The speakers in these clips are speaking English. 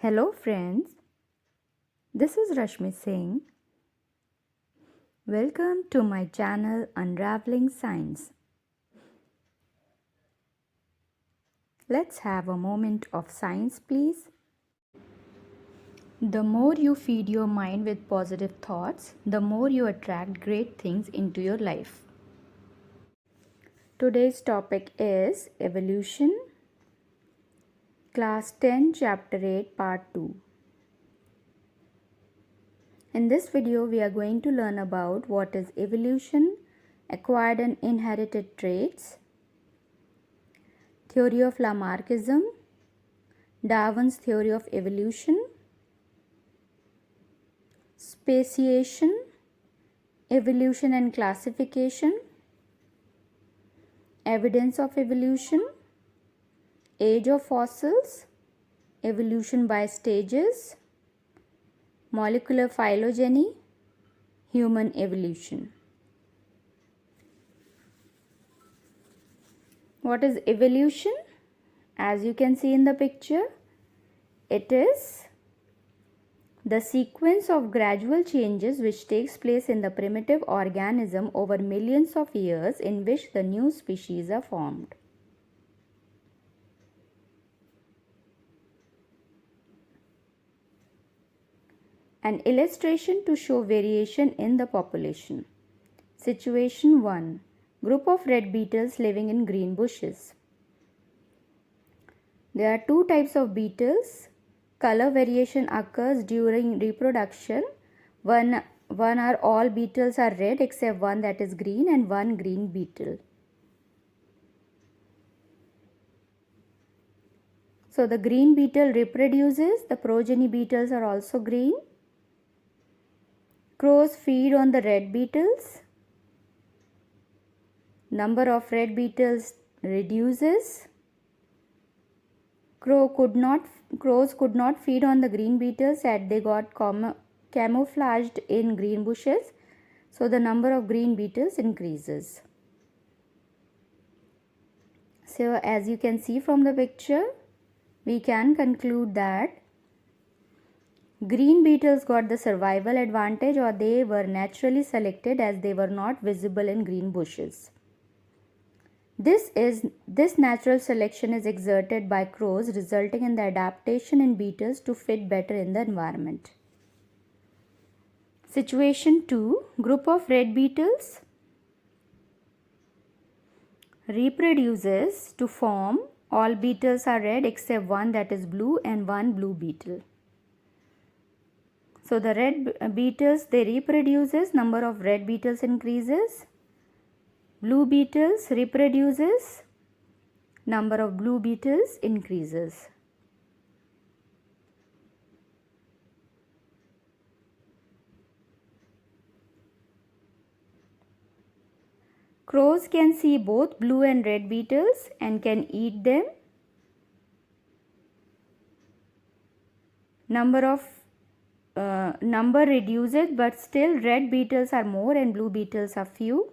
Hello friends, this is Rashmi Singh. Welcome to my channel Unraveling Science. Let's have a moment of science please. The more you feed your mind with positive thoughts, the more you attract great things into your life. Today's topic is evolution. Class 10 Chapter 8 Part 2. In this video, we are going to learn about what is evolution, acquired and inherited traits, theory of Lamarckism, Darwin's theory of evolution, speciation, evolution and classification, evidence of evolution, age of fossils, evolution by stages, molecular phylogeny, human evolution. What is evolution? As you can see in the picture, it is the sequence of gradual changes which takes place in the primitive organism over millions of years in which the new species are formed. An illustration to show variation in the population. Situation 1. Group of red beetles living in green bushes. There are two types of beetles. Color variation occurs during reproduction. One are all beetles are red except one that is green and one green beetle. So the green beetle reproduces. The progeny beetles are also green. Crows feed on the red beetles. Number of red beetles reduces. Crows could not feed on the green beetles as they got camouflaged in green bushes. So the number of green beetles increases. So as you can see from the picture, we can conclude that green beetles got the survival advantage, or they were naturally selected as they were not visible in green bushes. This natural selection is exerted by crows, resulting in the adaptation in beetles to fit better in the environment. Situation 2. Group of red beetles reproduces to form. All beetles are red except one that is blue and one blue beetle. So the red beetles, they reproduces, number of red beetles increases. Blue beetles reproduces, number of blue beetles increases. Crows can see both blue and red beetles and can eat them. Number reduces, but still red beetles are more and blue beetles are few.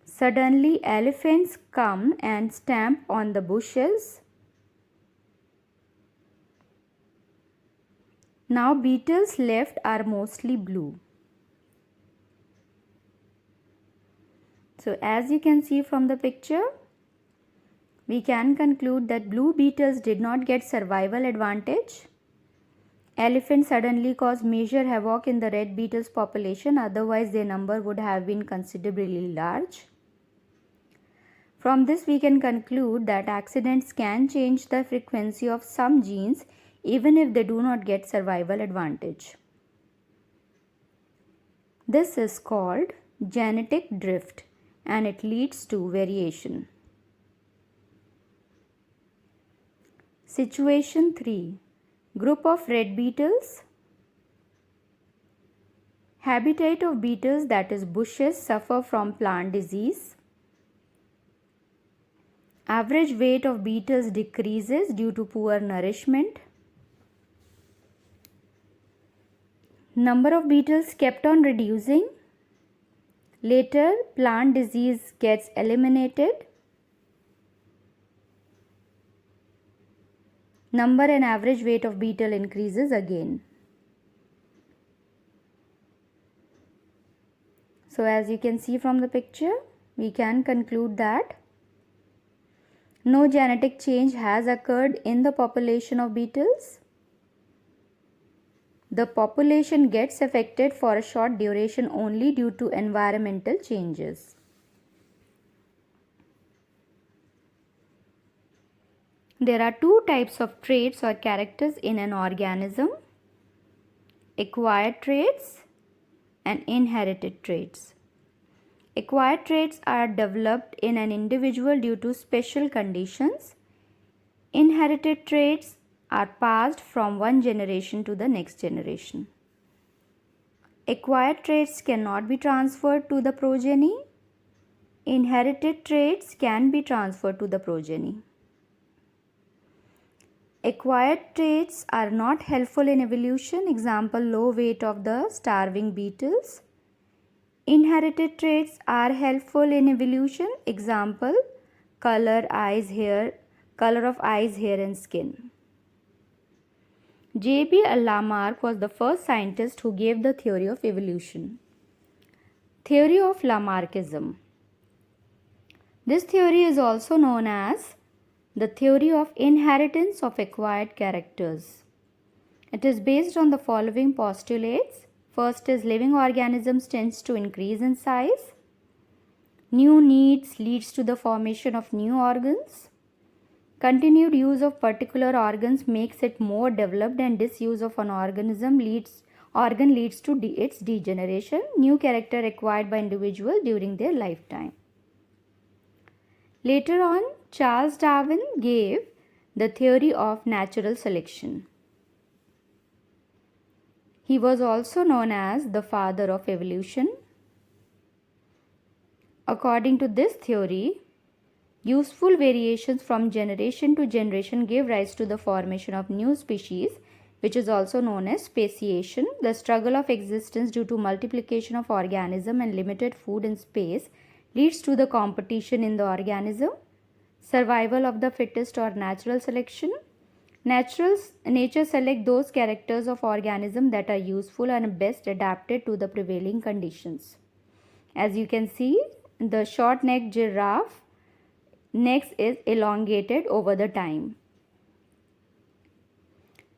Suddenly elephants come and stamp on the bushes. Now beetles left are mostly blue. So as you can see from the picture, we can conclude that blue beetles did not get survival advantage. Elephants suddenly caused major havoc in the red beetles population, otherwise their number would have been considerably large. From this we can conclude that accidents can change the frequency of some genes even if they do not get survival advantage. This is called genetic drift and it leads to variation. Situation 3. Group of red beetles. Habitat of beetles, that is bushes, suffer from plant disease. Average weight of beetles decreases due to poor nourishment. Number of beetles kept on reducing. Later, plant disease gets eliminated. number and average weight of beetle increases again. So as you can see from the picture, we can conclude that no genetic change has occurred in the population of beetles. The population gets affected for a short duration only due to environmental changes. There are two types of traits or characters in an organism: acquired traits and inherited traits. Acquired traits are developed in an individual due to special conditions. Inherited traits are passed from one generation to the next generation. Acquired traits cannot be transferred to the progeny. Inherited traits can be transferred to the progeny. Acquired traits are not helpful in evolution. Example, low weight of the starving beetles. Inherited traits are helpful in evolution. Example, color of eyes, hair and skin. J.B. Lamarck was the first scientist who gave the theory of evolution. Theory of Lamarckism. This theory is also known as the theory of inheritance of acquired characters. It is based on the following postulates. First is living organisms tends to increase in size. New needs leads to the formation of new organs. Continued use of particular organs makes it more developed, and disuse of an organ leads to its degeneration. New character acquired by individual during their lifetime. Later on, Charles Darwin gave the theory of natural selection. He was also known as the father of evolution. According to this theory, useful variations from generation to generation gave rise to the formation of new species, which is also known as speciation. The struggle of existence due to multiplication of organism and limited food and space leads to the competition in the organism. Survival of the fittest or natural selection. Nature select those characters of organism that are useful and best adapted to the prevailing conditions. As you can see, the short-necked giraffe neck is elongated over the time.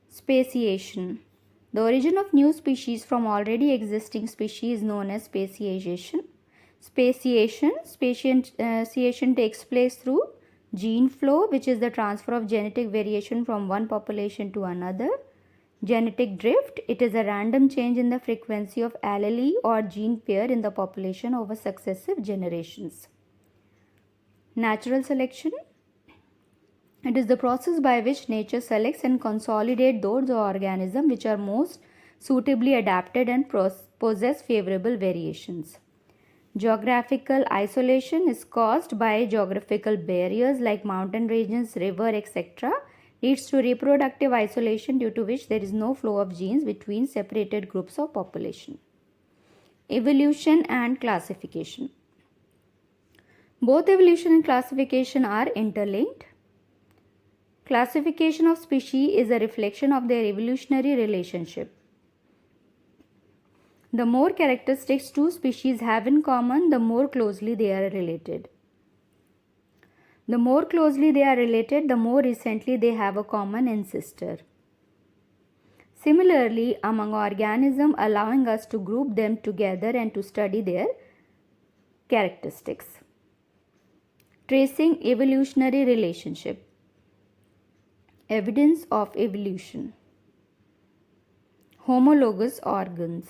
Speciation. The origin of new species from already existing species is known as speciation. Speciation takes place through gene flow, which is the transfer of genetic variation from one population to another. Genetic drift. It is a random change in the frequency of allele or gene pair in the population over successive generations. Natural selection. It is the process by which nature selects and consolidates those organisms which are most suitably adapted and possess favorable variations. Geographical isolation is caused by geographical barriers like mountain regions, river, etc. Leads to reproductive isolation, due to which there is no flow of genes between separated groups of population. Evolution and classification. Both evolution and classification are interlinked. Classification of species is a reflection of their evolutionary relationship. The more characteristics two species have in common, the more closely they are related. The more closely they are related, the more recently they have a common ancestor. Similarly, among organisms, allowing us to group them together and to study their characteristics. Tracing evolutionary relationship. Evidence of evolution. Homologous organs.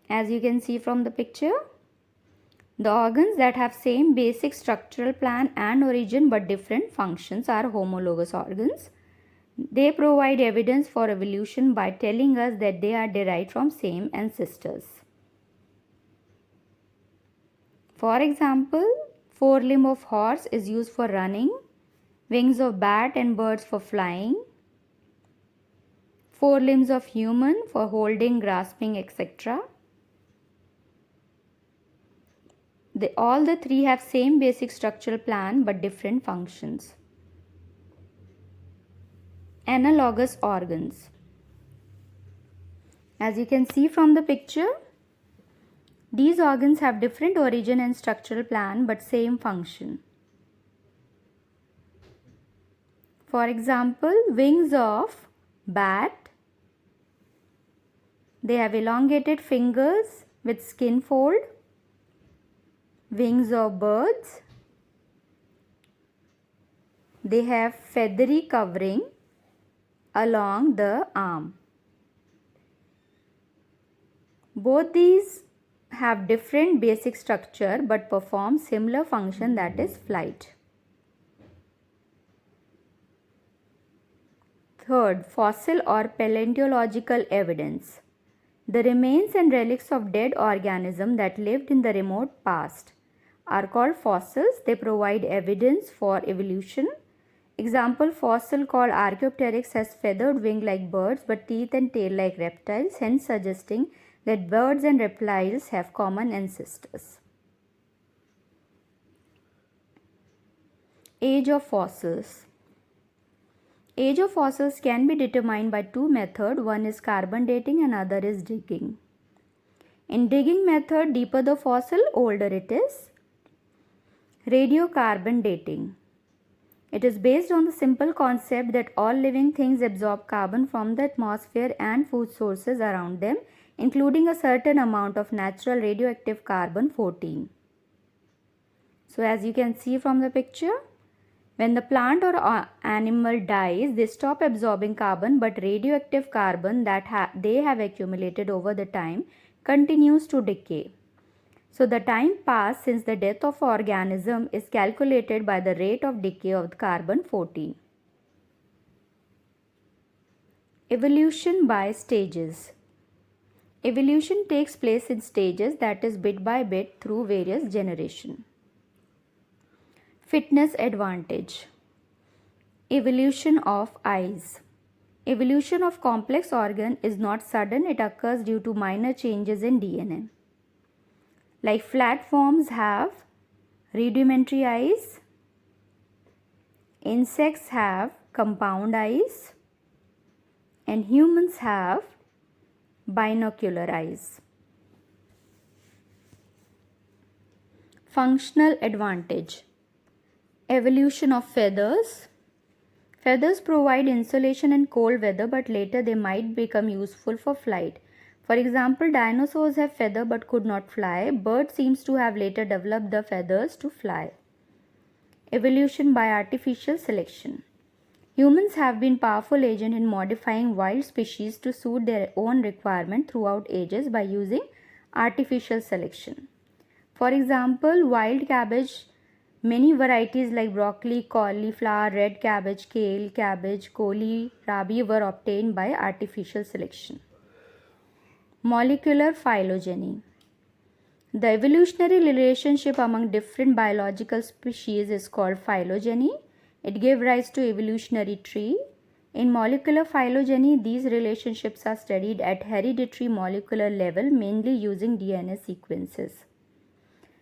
As you can see from the picture, the organs that have same basic structural plan and origin but different functions are homologous organs. They provide evidence for evolution by telling us that they are derived from same ancestors. For example, forelimb of horse is used for running, wings of bat and birds for flying, forelimbs of human for holding, grasping, etc. All the three have same basic structural plan but different functions. Analogous organs. As you can see from the picture, these organs have different origin and structural plan but same function. For example, wings of bat. They have elongated fingers with skin fold. Wings of birds. They have feathery covering along the arm. Both these have different basic structure but perform similar function, that is flight. Third, fossil or paleontological evidence. The remains and relics of dead organisms that lived in the remote past are called fossils. They provide evidence for evolution. Example, fossil called Archaeopteryx has feathered wing like birds but teeth and tail like reptiles, hence suggesting that birds and reptiles have common ancestors. Age of fossils. Age of fossils can be determined by two methods. One is carbon dating and other is digging. In digging method, deeper the fossil, older it is. Radiocarbon dating. It is based on the simple concept that all living things absorb carbon from the atmosphere and food sources around them, including a certain amount of natural radioactive carbon-14. So as you can see from the picture, when the plant or animal dies, they stop absorbing carbon, but radioactive carbon that they have accumulated over the time continues to decay. So the time passed since the death of organism is calculated by the rate of decay of the carbon-14. Evolution by stages. Evolution takes place in stages, that is bit by bit through various generations. Fitness advantage. Evolution of eyes. Evolution of complex organ is not sudden, it occurs due to minor changes in DNA. Like flat forms have rudimentary eyes, insects have compound eyes, and humans have binocular eyes. Functional advantage. Evolution of feathers. Feathers provide insulation in cold weather, but later they might become useful for flight. For example, dinosaurs have feathers but could not fly. Bird seems to have later developed the feathers to fly. Evolution by artificial selection. Humans have been powerful agent in modifying wild species to suit their own requirement throughout ages by using artificial selection. For example, wild cabbage, many varieties like broccoli, cauliflower, red cabbage, kale, cabbage, kohlrabi were obtained by artificial selection. Molecular phylogeny. The evolutionary relationship among different biological species is called phylogeny. It gave rise to evolutionary tree. In molecular phylogeny, these relationships are studied at hereditary molecular level, mainly using DNA sequences.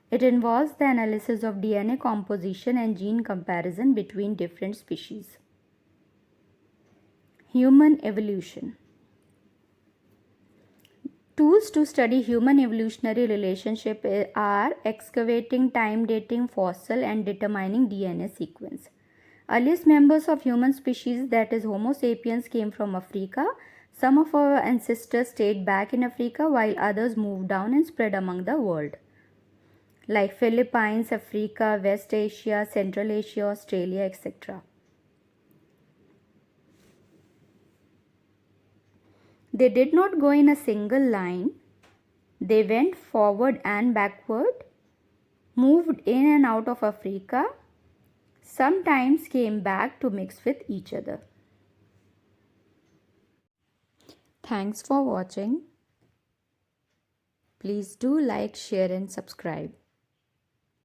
It involves the analysis of DNA composition and gene comparison between different species. Human evolution. Tools to study human evolutionary relationship are excavating, time dating fossil, and determining DNA sequence. Earliest members of human species, that is Homo sapiens, came from Africa. Some of our ancestors stayed back in Africa while others moved down and spread among the world, like Philippines, Africa, West Asia, Central Asia, Australia, etc. They did not go in a single line. They went forward and backward, moved in and out of Africa, sometimes came back to mix with each other. Thanks for watching. Please do like, share and subscribe.